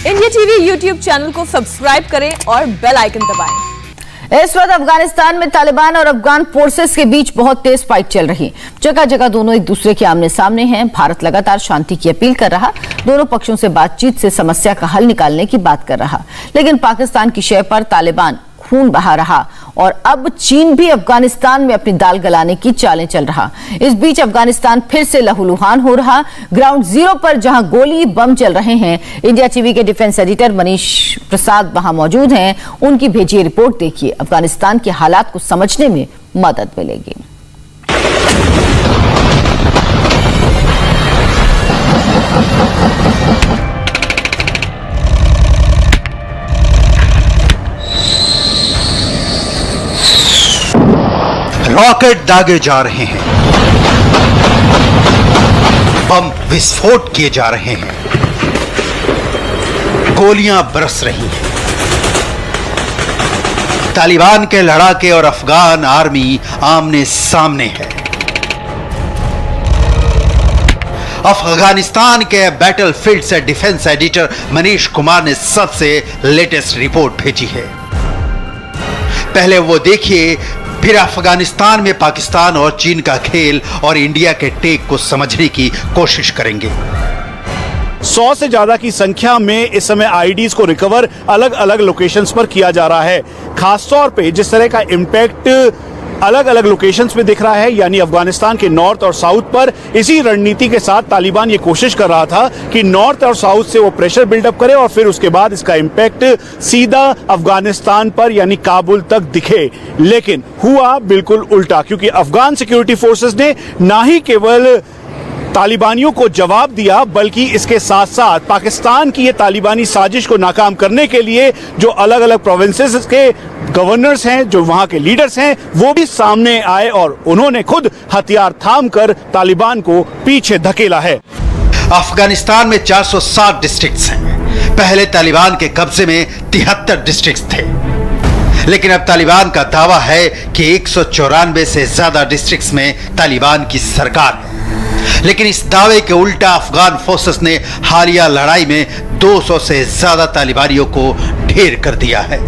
India TV YouTube channel को subscribe करें और बेल आइकन दबाएं। इस वक्त अफगानिस्तान में तालिबान और अफगान फोर्सेस के बीच बहुत तेज फाइट चल रही। जगह जगह दोनों एक दूसरे के आमने सामने हैं। भारत लगातार शांति की अपील कर रहा, दोनों पक्षों से बातचीत से समस्या का हल निकालने की बात कर रहा, लेकिन पाकिस्तान की शय पर तालिबान खून बहा रहा और अब चीन भी अफगानिस्तान में अपनी दाल गलाने की चालें चल रहा। इस बीच अफगानिस्तान फिर से लहूलुहान हो रहा। ग्राउंड जीरो पर जहां गोली बम चल रहे हैं, इंडिया टीवी के डिफेंस एडिटर मनीष प्रसाद वहां मौजूद हैं। उनकी भेजी रिपोर्ट देखिए, अफगानिस्तान के हालात को समझने में मदद मिलेगी। रॉकेट दागे जा रहे हैं, बम विस्फोट किए जा रहे हैं, गोलियां बरस रही हैं। तालिबान के लड़ाके और अफगान आर्मी आमने सामने है। अफगानिस्तान के बैटलफील्ड से डिफेंस एडिटर मनीष कुमार ने सबसे लेटेस्ट रिपोर्ट भेजी है। पहले वो देखिए, फिर अफगानिस्तान में पाकिस्तान और चीन का खेल और इंडिया के टेक को समझने की कोशिश करेंगे। 100 से ज्यादा की संख्या में इस समय आईडीज को रिकवर अलग अलग लोकेशंस पर किया जा रहा है। खासतौर पे जिस तरह का इम्पैक्ट अलग अलग लोकेशंस में दिख रहा है, यानी अफगानिस्तान के नॉर्थ और साउथ पर, इसी रणनीति के साथ तालिबान ये कोशिश कर रहा था कि नॉर्थ और साउथ से वो प्रेशर बिल्डअप करे और फिर उसके बाद इसका इम्पैक्ट सीधा अफगानिस्तान पर यानी काबुल तक दिखे। लेकिन हुआ बिल्कुल उल्टा, क्योंकि अफगान सिक्योरिटी फोर्सेस ने ना ही केवल तालिबानियों को जवाब दिया, बल्कि इसके साथ साथ पाकिस्तान की ये तालिबानी साजिश को नाकाम करने के लिए जो अलग अलग प्रोविंसेस के गवर्नर्स हैं, जो वहां के लीडर्स हैं, वो भी सामने आए और उन्होंने खुद हथियार थामकर तालिबान को पीछे धकेला है। अफगानिस्तान में 460 डिस्ट्रिक्ट्स हैं। पहले तालिबान के कब्जे में 73 डिस्ट्रिक्ट्स थे, लेकिन अब तालिबान का दावा है कि 194 से ज्यादा डिस्ट्रिक्ट्स में तालिबान की सरकार है। लेकिन इस दावे के उल्टा अफगान फोर्सेस ने हालिया लड़ाई में 200 से ज्यादा तालिबानियों को ढेर कर दिया है।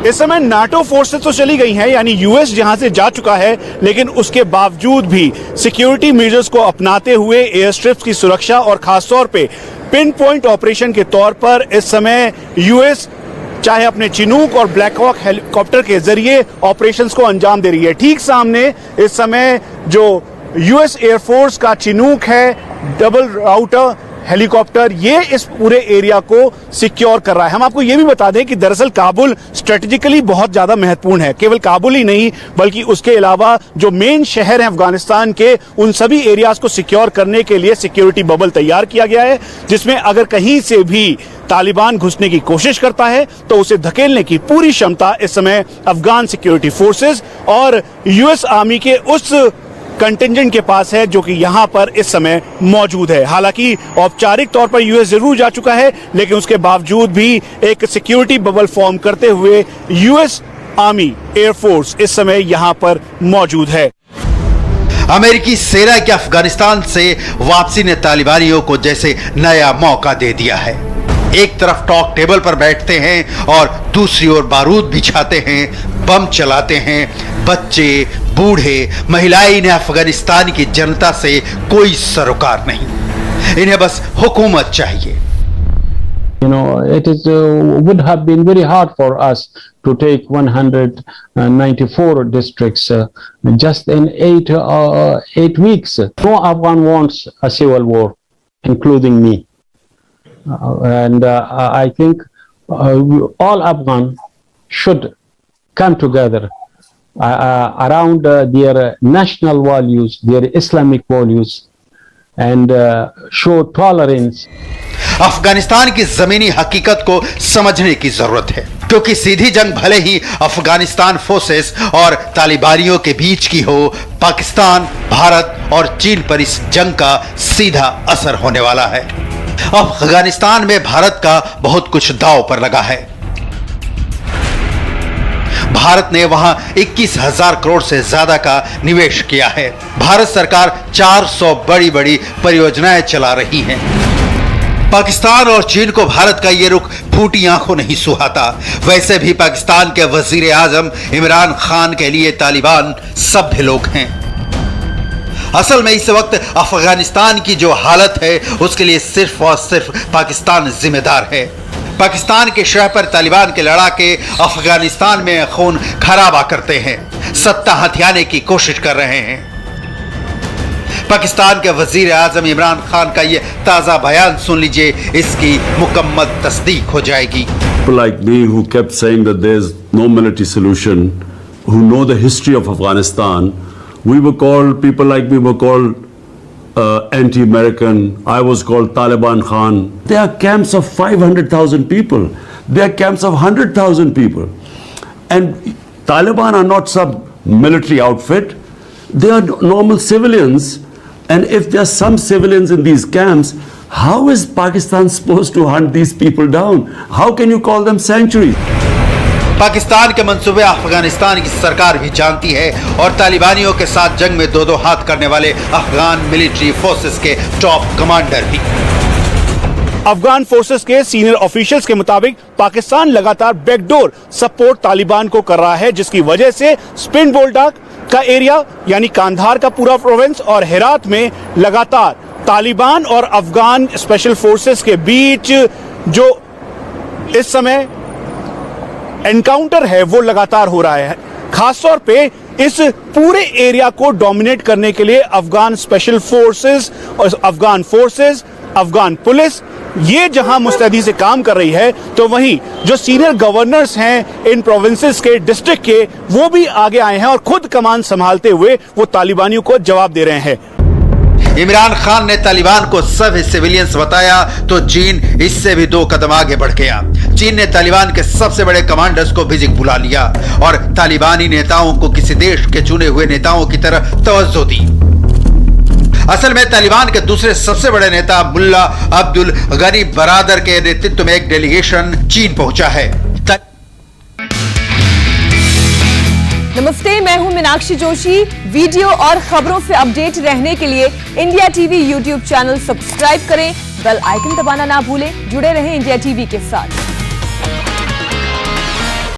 इस समय नाटो फोर्सेस तो चली गई हैं, यानी यूएस जहां से जा चुका है, लेकिन उसके बावजूद भी सिक्योरिटी मेजर्स को अपनाते हुए एयर स्ट्रिप्स की सुरक्षा और खासतौर पे पिन पॉइंट ऑपरेशन के तौर पर इस समय यूएस चाहे अपने चिनूक और ब्लैक हॉक हेलीकॉप्टर के जरिए ऑपरेशंस को अंजाम दे रही है। ठीक सामने इस समय जो यूएस एयरफोर्स का चिनूक है, डबल राउटर हेलीकॉप्टर, ये इस पूरे एरिया को सिक्योर कर रहा है। हम आपको ये भी बता दें कि दरअसल काबुल स्ट्रेटेजिकली बहुत ज्यादा महत्वपूर्ण है। केवल काबुल ही नहीं, बल्कि उसके अलावा जो मेन शहर हैं अफगानिस्तान के, उन सभी एरियाज को सिक्योर करने के लिए सिक्योरिटी बबल तैयार किया गया है, जिसमें अगर कहीं से भी तालिबान घुसने की कोशिश करता है तो उसे धकेलने की पूरी क्षमता इस समय अफगान सिक्योरिटी फोर्सेस और यूएस आर्मी के उस कंटिंजेंट के पास है जो कि यहां पर इस समय मौजूद है। हालांकि औपचारिक तौर पर यूएस जरूर जा चुका है, लेकिन उसके बावजूद भी एक सिक्योरिटी बबल फॉर्म करते हुए यूएस आर्मी एयरफोर्स इस समय यहां पर मौजूद है। अमेरिकी सेना की अफगानिस्तान से वापसी ने तालिबानियों को जैसे नया मौका दे दिया है। एक तरफ टॉक टेबल पर बैठते हैं और दूसरी ओर बारूद बिछाते हैं, बम चलाते हैं। बच्चे, बूढ़े, महिलाएं, इन्हें अफगानिस्तान की जनता से कोई सरोकार नहीं। इन्हें बस हुकूमत चाहिए। You know, it would have been very hard for us to take 194 districts just in 8 weeks. No Afghan wants a civil war, including me. And I think all Afghan should come together around their national values, their Islamic values, and show tolerance. Afghanistan की जमीनी हकीकत को समझने की जरूरत है, क्योंकि सीधी जंग भले ही अफगानिस्तान फोर्सेस और तालिबानियों के बीच की हो, पाकिस्तान, भारत और चीन पर इस जंग का सीधा असर होने वाला है। अफगानिस्तान में भारत का बहुत कुछ दांव पर लगा है। भारत ने वहां 21,000 करोड़ से ज्यादा का निवेश किया है। भारत सरकार 400 बड़ी बड़ी परियोजनाएं चला रही है। पाकिस्तान और चीन को भारत का ये रुख फूटी आंखों नहीं सुहाता। वैसे भी पाकिस्तान के वजीर आजम इमरान खान के लिए तालिबान सभ्य लोग हैं। असल में इस वक्त अफगानिस्तान की जो हालत है उसके लिए सिर्फ और सिर्फ पाकिस्तान जिम्मेदार है। पाकिस्तान के शह पर तालिबान के लड़ाके अफगानिस्तान में खून खराबा करते हैं, सत्ता हथियाने की कोशिश कर रहे हैं। पाकिस्तान के वजीर आजम इमरान खान का ये ताजा बयान सुन लीजिए, इसकी मुकम्मल तस्दीक हो जाएगी। People like me who kept saying that there's no military solution, who know the history of Afghanistan, people like me were called anti-American. I was called Taliban Khan. There are camps of 500,000 people. There are camps of 100,000 people. And Taliban are not some military outfit. They are normal civilians. And if there are some civilians in these camps, how is Pakistan supposed to hunt these people down? How can you call them sanctuaries? Pakistan के मंसूबे अफगानिस्तान की सरकार भी जानती है और तालिबानियों के साथ जंग में दो हाथ करने वाले अफगान मिलिट्री फोर्सेस के टॉप कमांडर भी। अफगान फोर्सेस के सीनियर ऑफिशियल्स के मुताबिक पाकिस्तान लगातार बैकडोर सपोर्ट तालिबान को कर रहा है, जिसकी वजह से स्पिन बोल्डाक का एरिया यानी कांधार का पूरा प्रोविंस और हेरात में लगातार तालिबान और अफगान स्पेशल फोर्सेस के बीच जो इस समय एनकाउंटर है वो लगातार हो रहा है। खासतौर पे इस पूरे एरिया को डोमिनेट करने के लिए अफगान स्पेशल फोर्सेस और अफगान पुलिस ये जहां मुस्तैदी से काम कर रही है, तो वहीं जो सीनियर गवर्नर्स हैं इन प्रोविंसेस के डिस्ट्रिक्ट के वो भी आगे आए हैं और खुद कमान संभालते हुए वो तालिबानियों को जवाब दे रहे हैं। इमरान खान ने तालिबान को सब सिविलियंस बताया तो चीन इससे भी 2 कदम आगे बढ़ गया। चीन ने तालिबान के सबसे बड़े कमांडर्स को विजिट बुला लिया और तालिबानी नेताओं को किसी देश के चुने हुए नेताओं की तरह तवज्जो दी। असल में तालिबान के दूसरे सबसे बड़े नेता मुल्ला अब्दुल गनी बरादर के नेतृत्व में एक डेलीगेशन चीन पहुंचा है। नमस्ते, मैं हूं मीनाक्षी जोशी। वीडियो और खबरों से अपडेट रहने के लिए India TV YouTube channel subscribe करें, बेल आइकन दबाना ना भूलें। जुड़े रहें इंडिया टीवी के साथ।